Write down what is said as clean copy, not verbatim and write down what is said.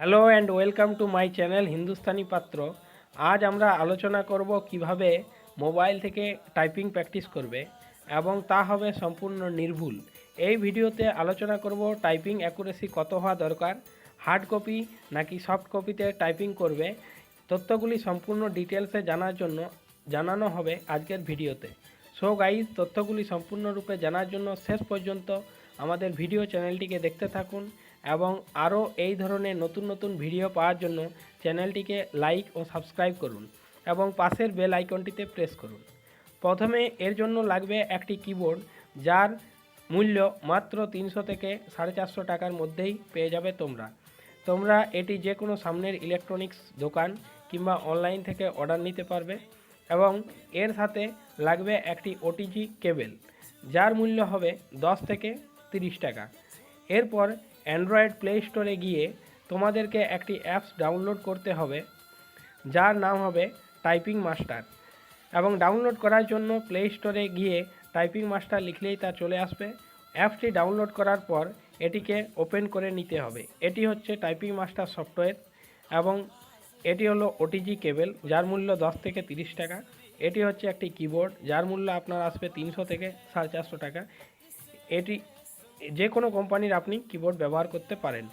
Hello and welcome to my channel Hindustani পাত্র। আজ আমরা আলোচনা করব কিভাবে মোবাইল থেকে টাইপিং প্র্যাকটিস করবে এবং তা হবে সম্পূর্ণ নির্ভুল। এই ভিডিওতে আলোচনা করব টাইপিং অ্যাকুরেসি কত হওয়া দরকার, হার্ড কপি নাকি সফট কপিতে টাইপিং করবে। তথ্যগুলি সম্পূর্ণ ডিটেলসে জানার জন্য জানানো হবে আজকের ভিডিওতে। সো গাইজ, তথ্যগুলি সম্পূর্ণরূপে জানার জন্য শেষ পর্যন্ত আমাদের ভিডিও চ্যানেলটিকে দেখতে থাকুন এবং আরও এই ধরনের নতুন নতুন ভিডিও পাওয়ার জন্য চ্যানেলটিকে লাইক ও সাবস্ক্রাইব করুন এবং পাশের বেল আইকনটিতে প্রেস করুন। প্রথমে এর জন্য লাগবে একটি কিবোর্ড, যার মূল্য মাত্র 300 থেকে 450 টাকার মধ্যেই পেয়ে যাবে তোমরা এটি যে কোনো সামনের ইলেকট্রনিক্স দোকান কিংবা অনলাইন থেকে অর্ডার নিতে পারবে। এবং এর সাথে লাগবে একটি ওটিজি কেবেল, যার মূল্য হবে 10 থেকে 30 টাকা। এরপর অ্যান্ড্রয়েড প্লে স্টোরে গিয়ে তোমাদেরকে একটি অ্যাপস ডাউনলোড করতে হবে, যার নাম হবে টাইপিং মাস্টার। এবং ডাউনলোড করার জন্য প্লে স্টোরে গিয়ে টাইপিং মাস্টার লিখলেই তা চলে আসবে। অ্যাপসটি ডাউনলোড করার পর এটিকে ওপেন করে নিতে হবে। এটি হচ্ছে টাইপিং মাস্টার সফটওয়্যার এবং এটি হলো ওটিজি কেবেল, যার মূল্য 10 থেকে 30 টাকা। এটি হচ্ছে একটি কিবোর্ড, যার মূল্য আপনার আসবে 300 থেকে 450 টাকা। এটি যে কোনো কোম্পানির আপনি কিবোর্ড ব্যবহার করতে পারেন।